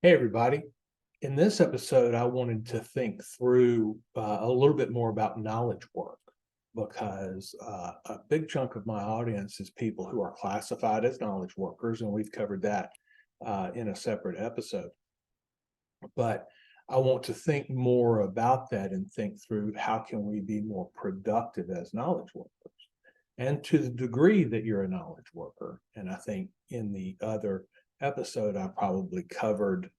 Hey, everybody. In this episode, I wanted to think through a little bit more about knowledge work because a big chunk of my audience is people who are classified as knowledge workers, and we've covered that in a separate episode. But I want to think more about that and think through how can we be more productive as knowledge workers. And to the degree that you're a knowledge worker, and I think in the other episode, I probably covered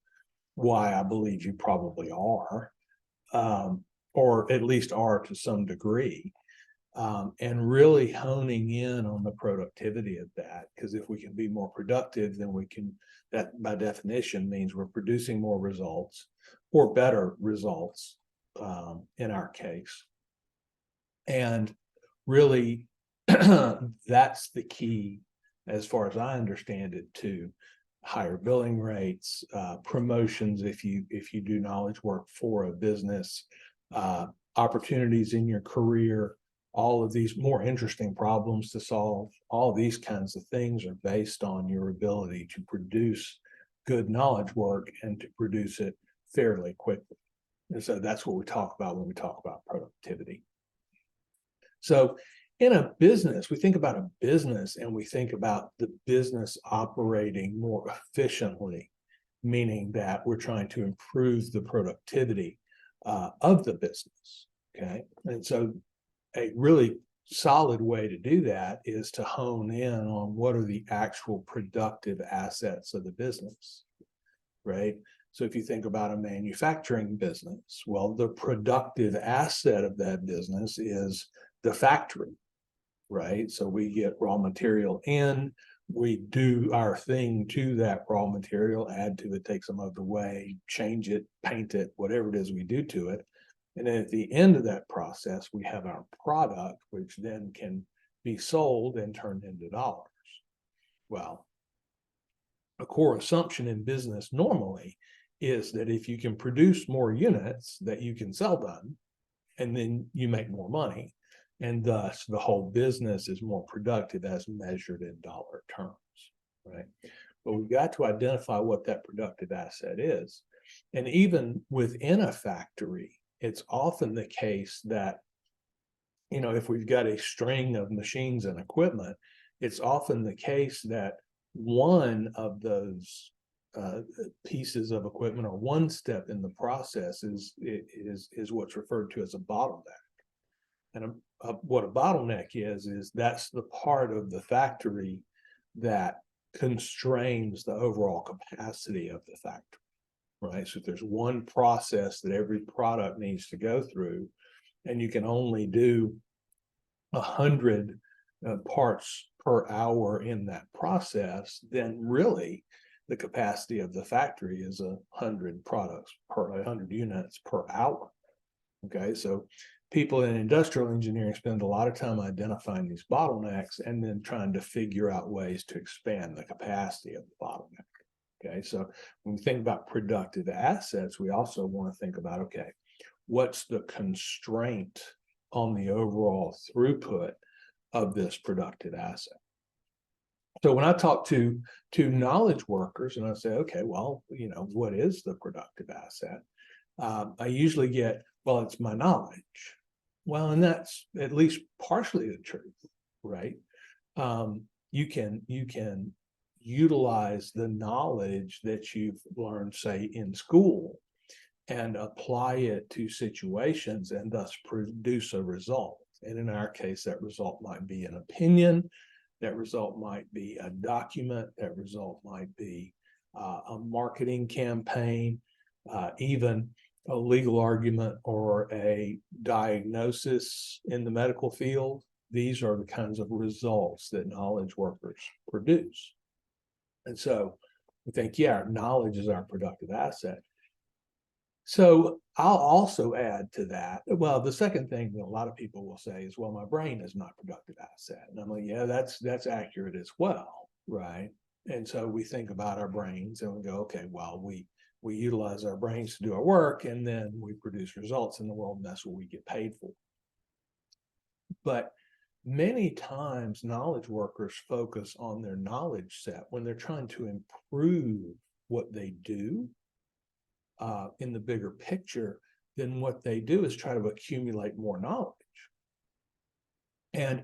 why I believe you probably are, or at least are to some degree, and really honing in on the productivity of that. Because if we can be more productive, then that by definition means we're producing more results or better results in our case. And really, that's the key, as far as I understand it, to higher billing rates, promotions if you do knowledge work for a business, opportunities in your career, all of these more interesting problems to solve. All these kinds of things are based on your ability to produce good knowledge work and to produce it fairly quickly. And so that's what we talk about when we talk about productivity. So in a business, we think about a business and we think about the business operating more efficiently, meaning that we're trying to improve the productivity of the business. Okay. And so a really solid way to do that is to hone in on what are the actual productive assets of the business, right? So if you think about a manufacturing business, well, the productive asset of that business is the factory, right? So we get raw material in, we do our thing to that raw material, add to it, take some of the way, change it, paint it, whatever it is we do to it. And then at the end of that process, we have our product, which then can be sold and turned into dollars. Well, a core assumption in business normally is that if you can produce more units that you can sell them, and then you make more money, and thus the whole business is more productive as measured in dollar terms, right? But we've got to identify what that productive asset is. And even within a factory, it's often the case that, if we've got a string of machines and equipment, it's often the case that one of those pieces of equipment or one step in the process is what's referred to as a bottleneck. And what a bottleneck is that's the part of the factory that constrains the overall capacity of the factory, right? So if there's one process that every product needs to go through, and you can only do 100 parts per hour in that process, then really the capacity of the factory is 100 units per hour. Okay, so people in industrial engineering spend a lot of time identifying these bottlenecks and then trying to figure out ways to expand the capacity of the bottleneck. Okay, so when we think about productive assets, we also want to think about, okay, what's the constraint on the overall throughput of this productive asset? So when I talk to knowledge workers and I say, okay, well, what is the productive asset? I usually get, well, it's my knowledge. Well, and that's at least partially the truth, right? You can utilize the knowledge that you've learned, say, in school, and apply it to situations and thus produce a result. And in our case, that result might be an opinion, that result might be a document, that result might be a marketing campaign, even a legal argument or a diagnosis in the medical field. These are the kinds of results that knowledge workers produce. And so we think, yeah, our knowledge is our productive asset. So I'll also add to that. Well, the second thing that a lot of people will say is, well, my brain is not a productive asset. And I'm like, yeah, that's accurate as well, right? And so we think about our brains and we go, okay, well, we utilize our brains to do our work, and then we produce results in the world, and that's what we get paid for. But many times knowledge workers focus on their knowledge set when they're trying to improve what they do in the bigger picture, then what they do is try to accumulate more knowledge. And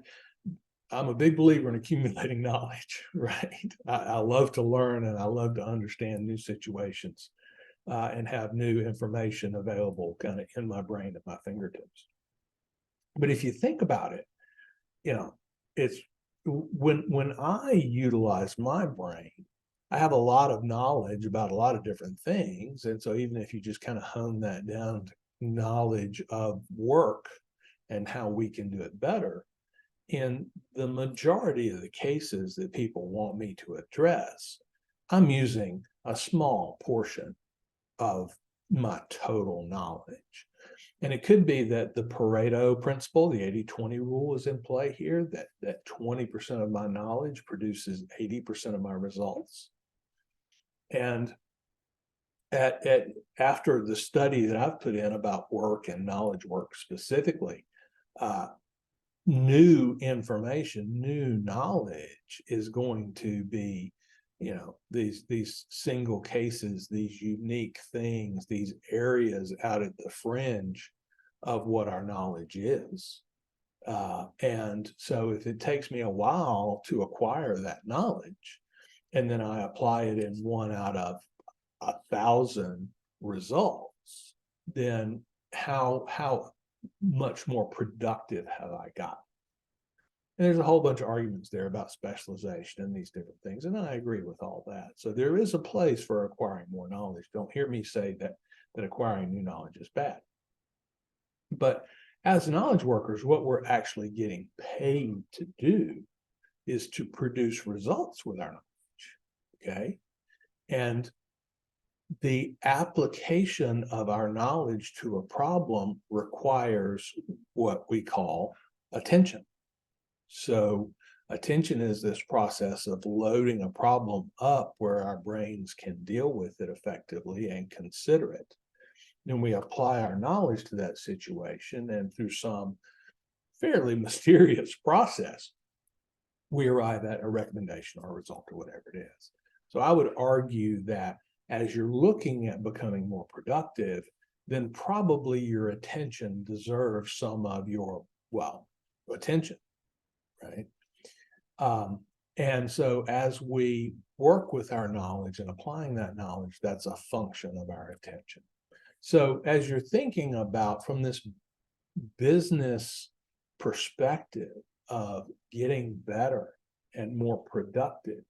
I'm a big believer in accumulating knowledge, right? I love to learn and I love to understand new situations and have new information available kind of in my brain at my fingertips. But if you think about it, it's when I utilize my brain, I have a lot of knowledge about a lot of different things. And so even if you just kind of hone that down to knowledge of work and how we can do it better, in the majority of the cases that people want me to address, I'm using a small portion of my total knowledge. And it could be that the Pareto principle, the 80-20 rule is in play here, that 20% of my knowledge produces 80% of my results. And after the study that I've put in about work and knowledge work specifically, new information, new knowledge is going to be, these single cases, these unique things, these areas out at the fringe of what our knowledge is. And so if it takes me a while to acquire that knowledge, and then I apply it in 1 out of 1,000 results, then how much more productive have I got? And there's a whole bunch of arguments there about specialization and these different things, and I agree with all that. So there is a place for acquiring more knowledge. Don't hear me say that acquiring new knowledge is bad. But as knowledge workers, what we're actually getting paid to do is to produce results with our knowledge, okay? And the application of our knowledge to a problem requires what we call attention. So attention is this process of loading a problem up where our brains can deal with it effectively and consider it. Then we apply our knowledge to that situation, and through some fairly mysterious process, we arrive at a recommendation or a result or whatever it is. So I would argue that as you're looking at becoming more productive, then probably your attention deserves some of your, attention, right? And so as we work with our knowledge and applying that knowledge, that's a function of our attention. So as you're thinking about from this business perspective of getting better and more productive,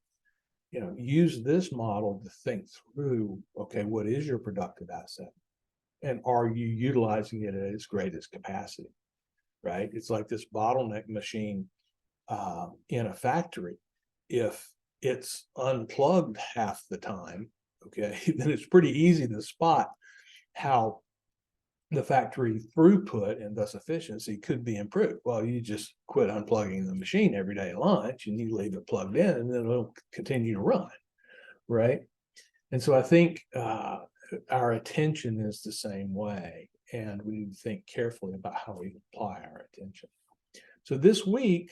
use this model to think through, okay, what is your productive asset? And are you utilizing it at its greatest capacity, right? It's like this bottleneck machine in a factory. If it's unplugged half the time, okay, then it's pretty easy to spot how the factory throughput and thus efficiency could be improved. Well, you just quit unplugging the machine every day at lunch and you leave it plugged in, and then it'll continue to run, right? And so I think our attention is the same way, and we need to think carefully about how we apply our attention. So this week,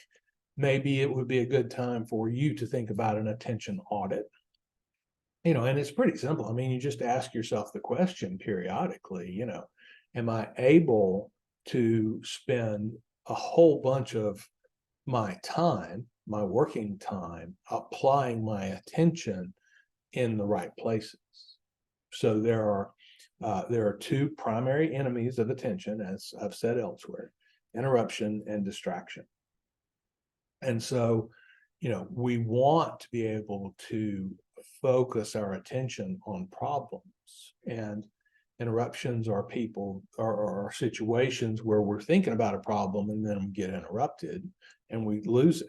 maybe it would be a good time for you to think about an attention audit. And it's pretty simple. I mean, you just ask yourself the question periodically, am I able to spend a whole bunch of my time, my working time, applying my attention in the right places? So there are two primary enemies of attention, as I've said elsewhere: interruption and distraction. And so, we want to be able to focus our attention on problems, and interruptions are situations where we're thinking about a problem and then we get interrupted and we lose it,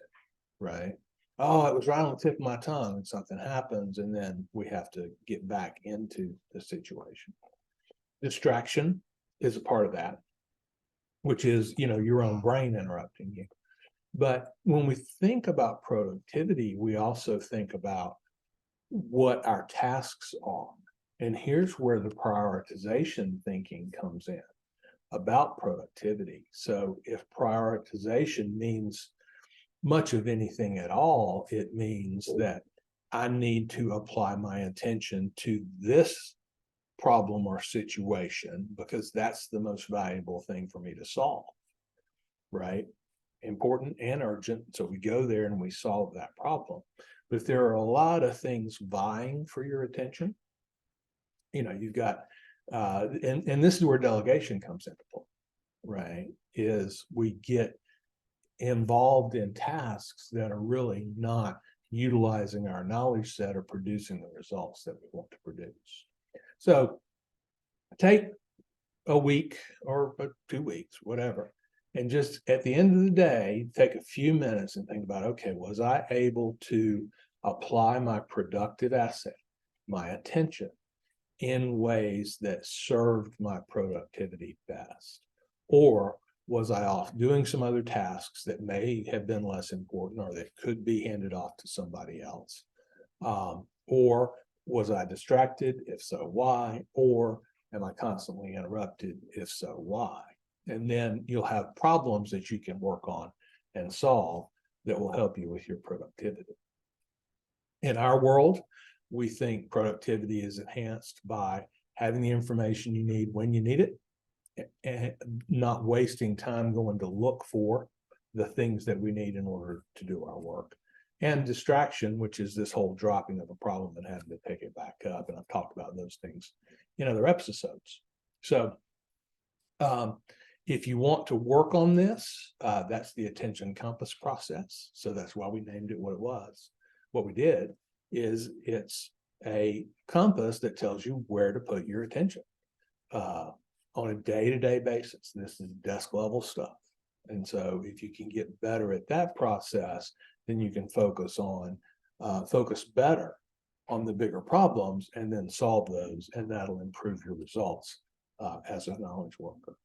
right? Oh, it was right on the tip of my tongue, and something happens, and then we have to get back into the situation. Distraction is a part of that, which is, your own brain interrupting you. But when we think about productivity, we also think about what our tasks are. And here's where the prioritization thinking comes in about productivity. So if prioritization means much of anything at all, it means that I need to apply my attention to this problem or situation because that's the most valuable thing for me to solve, right? Important and urgent. So we go there and we solve that problem. But if there are a lot of things vying for your attention, you've got, and this is where delegation comes into play, right? Is we get involved in tasks that are really not utilizing our knowledge set or producing the results that we want to produce. So take a week or 2 weeks, whatever, and just at the end of the day, take a few minutes and think about, okay, was I able to apply my productive asset, my attention, in ways that served my productivity best? Or was I off doing some other tasks that may have been less important or that could be handed off to somebody else? Or was I distracted? If so, why? Or am I constantly interrupted? If so, why? And then you'll have problems that you can work on and solve that will help you with your productivity. In our world, we think productivity is enhanced by having the information you need when you need it, and not wasting time going to look for the things that we need in order to do our work. And distraction, which is this whole dropping of a problem and having to pick it back up. And I've talked about those things in other episodes. So if you want to work on this, that's the attention compass process. So that's why we named it what it was. What we did is it's a compass that tells you where to put your attention on a day-to-day basis. This is desk level stuff. And so if you can get better at that process, then you can focus better on the bigger problems and then solve those, and that'll improve your results as a knowledge worker.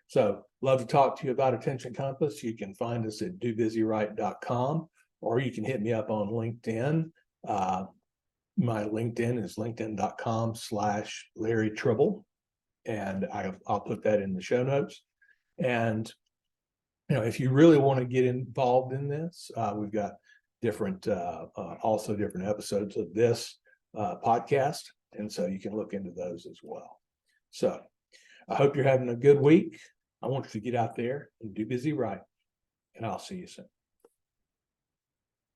So love to talk to you about Attention Compass. You can find us at dobusyright.com, or you can hit me up on LinkedIn. My LinkedIn is linkedin.com/Larry Tribble. And I'll put that in the show notes. And if you really want to get involved in this, we've got different episodes of this podcast, and so you can look into those as well. So I hope you're having a good week. I want you to get out there and do busy right, and I'll see you soon.